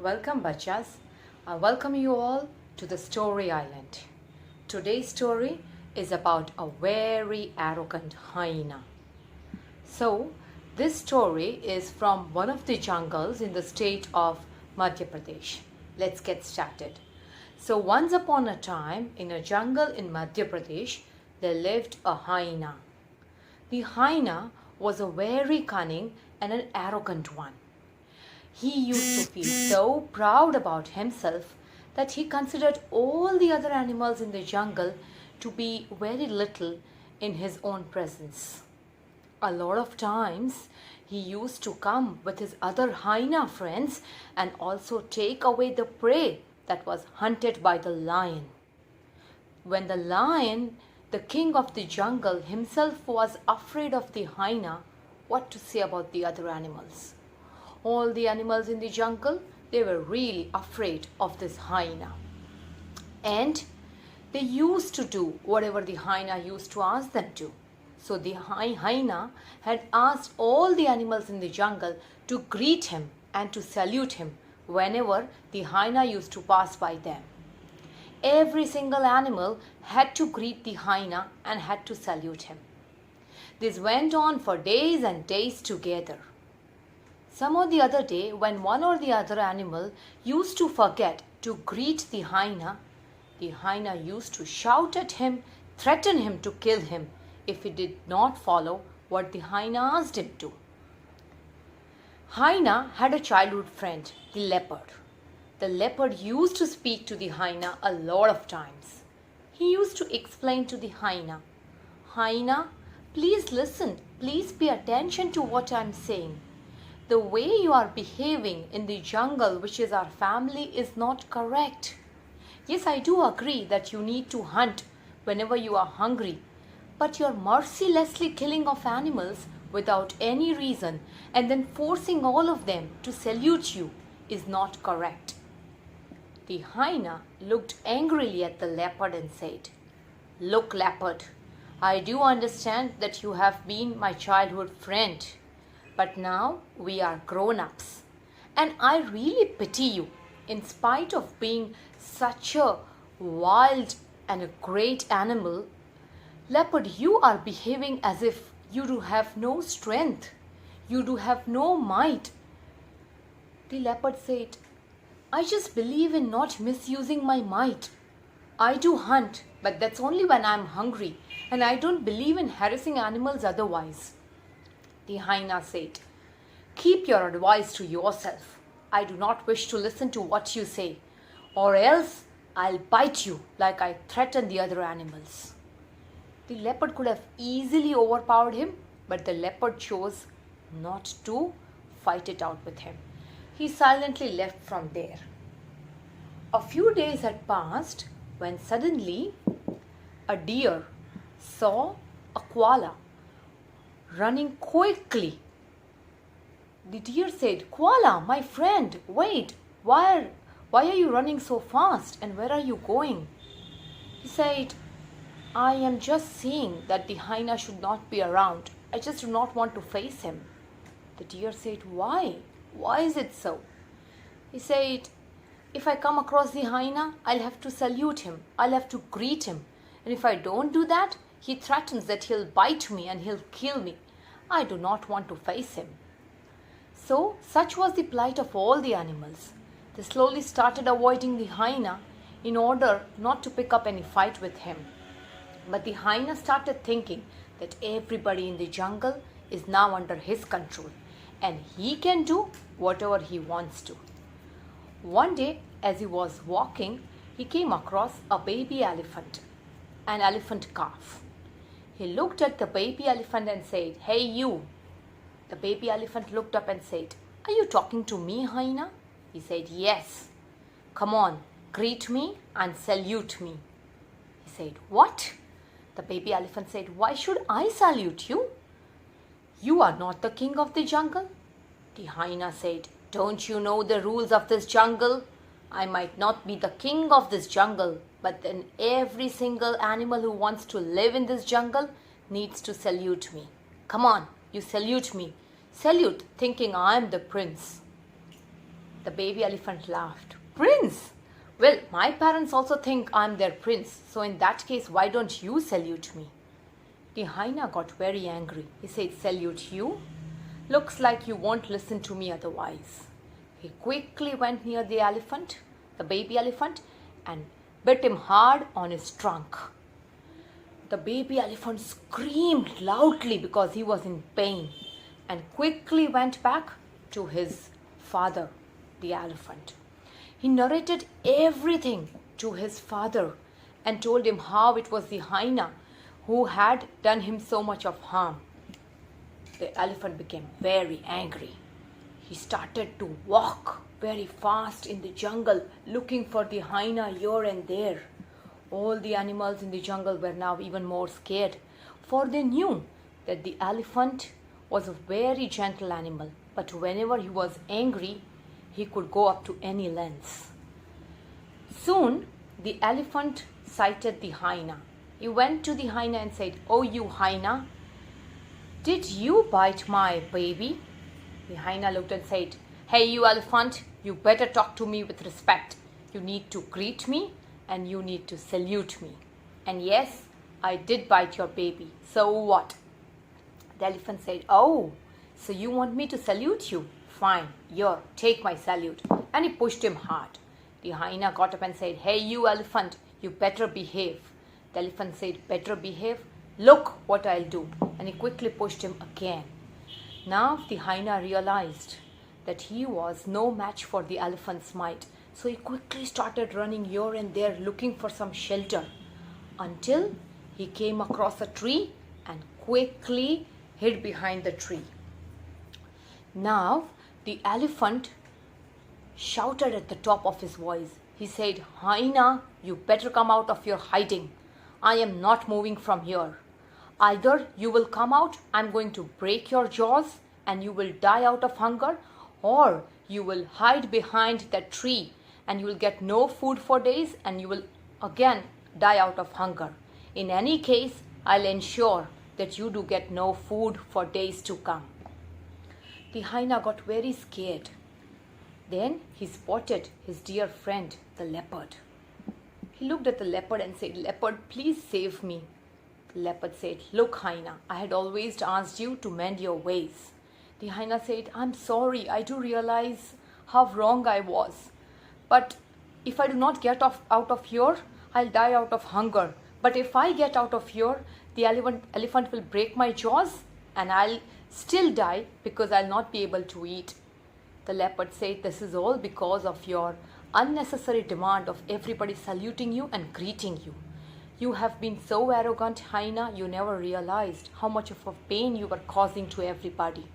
Welcome, Bachas. I welcome you all to the Story Island. Today's story is about a very arrogant hyena. So, this story is from one of the jungles in the state of Madhya Pradesh. Let's get started. So, once upon a time, in a jungle in Madhya Pradesh, there lived a hyena. The hyena was a very cunning and an arrogant one. He used to feel so proud about himself that he considered all the other animals in the jungle to be very little in his own presence. A lot of times, he used to come with his other hyena friends and also take away the prey that was hunted by the lion. When the lion, the king of the jungle, himself was afraid of the hyena, what to say about the other animals? All the animals in the jungle, they were really afraid of this hyena. And they used to do whatever the hyena used to ask them to. So the hyena had asked all the animals in the jungle to greet him and to salute him whenever the hyena used to pass by them. Every single animal had to greet the hyena and had to salute him. This went on for days and days together. Some or the other day, when one or the other animal used to forget to greet the hyena used to shout at him, threaten him to kill him if he did not follow what the hyena asked him to. Hyena had a childhood friend, the leopard. The leopard used to speak to the hyena a lot of times. He used to explain to the hyena, "Hyena, please listen, please pay attention to what I am saying. The way you are behaving in the jungle, which is our family, is not correct. Yes, I do agree that you need to hunt whenever you are hungry, but your mercilessly killing of animals without any reason and then forcing all of them to salute you is not correct." The hyena looked angrily at the leopard and said, "Look, leopard, I do understand that you have been my childhood friend. But now we are grown-ups, and I really pity you. In spite of being such a wild and a great animal, leopard, you are behaving as if you do have no strength. You do have no might." The leopard said, "I just believe in not misusing my might. I do hunt, but that's only when I'm hungry, and I don't believe in harassing animals otherwise." The hyena said, "Keep your advice to yourself. I do not wish to listen to what you say, or else I'll bite you like I threaten the other animals." The leopard could have easily overpowered him, but the leopard chose not to fight it out with him. He silently left from there. A few days had passed when suddenly a deer saw a koala running quickly. The deer said, "Koala, my friend, wait, why are you running so fast and where are you going?" He said, "I am just seeing that the hyena should not be around. I just do not want to face him." The deer said, "Why? Why is it so?" He said, "If I come across the hyena, I'll have to salute him. I'll have to greet him. And if I don't do that, he threatens that he'll bite me and he'll kill me. I do not want to face him." So, such was the plight of all the animals. They slowly started avoiding the hyena in order not to pick up any fight with him. But the hyena started thinking that everybody in the jungle is now under his control and he can do whatever he wants to. One day, as he was walking, he came across a baby elephant, an elephant calf. He looked at the baby elephant and said, "Hey, you." The baby elephant looked up and said, "Are you talking to me, hyena?" He said, "Yes." "Come on, greet me and salute me." He said, "What?" The baby elephant said, "Why should I salute you? You are not the king of the jungle." The hyena said, "Don't you know the rules of this jungle? I might not be the king of this jungle, but then every single animal who wants to live in this jungle needs to salute me. Come on, you salute me. Salute, thinking I am the prince." The baby elephant laughed. Prince? Well, my parents also think I'm their prince, so in that case, why don't you salute me? The hyena got very angry. He said, salute you? Looks like you won't listen to me otherwise. He quickly went near the elephant, the baby elephant, and bit him hard on his trunk. The baby elephant screamed loudly because he was in pain and quickly went back to his father, the elephant. He narrated everything to his father and told him how it was the hyena who had done him so much of harm. The elephant became very angry. He started to walk very fast in the jungle, looking for the hyena here and there. All the animals in the jungle were now even more scared, for they knew that the elephant was a very gentle animal, but whenever he was angry, he could go up to any lengths. Soon, the elephant sighted the hyena. He went to the hyena and said, "Oh, you hyena, did you bite my baby?" The hyena looked and said, "Hey, you elephant, you better talk to me with respect. You need to greet me and you need to salute me. And yes, I did bite your baby. So what?" The elephant said, "Oh, so you want me to salute you? Fine, here, take my salute." And he pushed him hard. The hyena got up and said, "Hey, you elephant, you better behave." The elephant said, "Better behave? Look what I'll do." And he quickly pushed him again. Now the hyena realized that he was no match for the elephant's might. So he quickly started running here and there looking for some shelter until he came across a tree and quickly hid behind the tree. Now the elephant shouted at the top of his voice. He said, "Hyena, you better come out of your hiding. I am not moving from here. Either you will come out, I'm going to break your jaws and you will die out of hunger, or you will hide behind that tree and you will get no food for days and you will again die out of hunger. In any case, I'll ensure that you do get no food for days to come." The hyena got very scared. Then he spotted his dear friend, the leopard. He looked at the leopard and said, "Leopard, please save me." The leopard said, "Look, hyena, I had always asked you to mend your ways." The hyena said, "I'm sorry, I do realize how wrong I was. But if I do not get out of here, I'll die out of hunger. But if I get out of here, the elephant will break my jaws and I'll still die because I'll not be able to eat." The leopard said, "This is all because of your unnecessary demand of everybody saluting you and greeting you. You have been so arrogant, hyena, you never realized how much of a pain you were causing to everybody."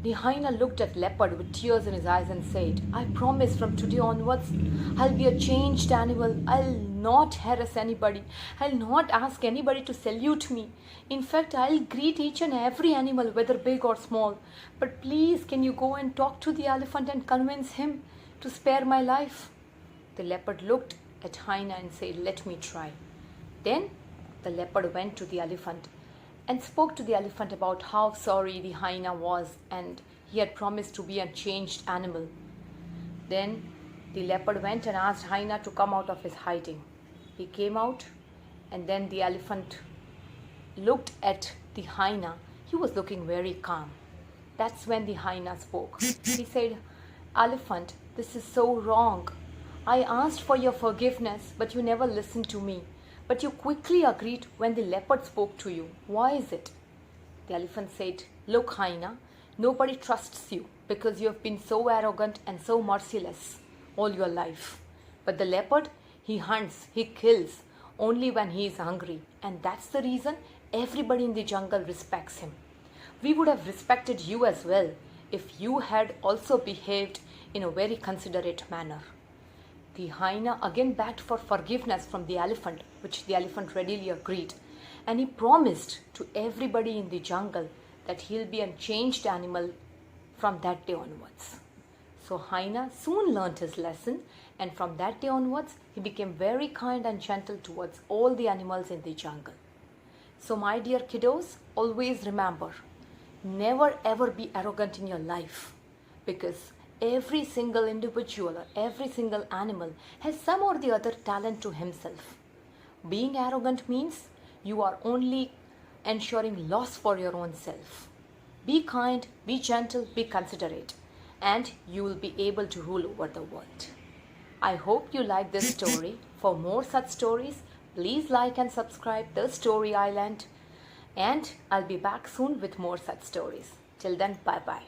The hyena looked at leopard with tears in his eyes and said, "I promise from today onwards, I'll be a changed animal. I'll not harass anybody. I'll not ask anybody to salute me. In fact, I'll greet each and every animal, whether big or small. But please, can you go and talk to the elephant and convince him to spare my life?" The leopard looked at hyena and said, "Let me try." Then the leopard went to the elephant and spoke to the elephant about how sorry the hyena was and he had promised to be a changed animal. Then the leopard went and asked hyena to come out of his hiding. He came out and then the elephant looked at the hyena. He was looking very calm. That's when the hyena spoke. He said, "Elephant, this is so wrong. I asked for your forgiveness, but you never listened to me. But you quickly agreed when the leopard spoke to you. Why is it?" The elephant said, "Look, hyena, nobody trusts you because you have been so arrogant and so merciless all your life. But the leopard, he hunts, he kills only when he is hungry. And that's the reason everybody in the jungle respects him. We would have respected you as well if you had also behaved in a very considerate manner." The hyena again begged for forgiveness from the elephant, which the elephant readily agreed. And he promised to everybody in the jungle that he'll be a changed animal from that day onwards. So hyena soon learnt his lesson, and from that day onwards, he became very kind and gentle towards all the animals in the jungle. So my dear kiddos, always remember, never ever be arrogant in your life, because Every single individual or every single animal has some or the other talent to himself. Being arrogant means you are only ensuring loss for your own self. Be kind, be gentle, be considerate, and you will be able to rule over the world. I hope you like this story. For more such stories, please like and subscribe The Story Island. And I'll be back soon with more such stories. Till then, bye bye.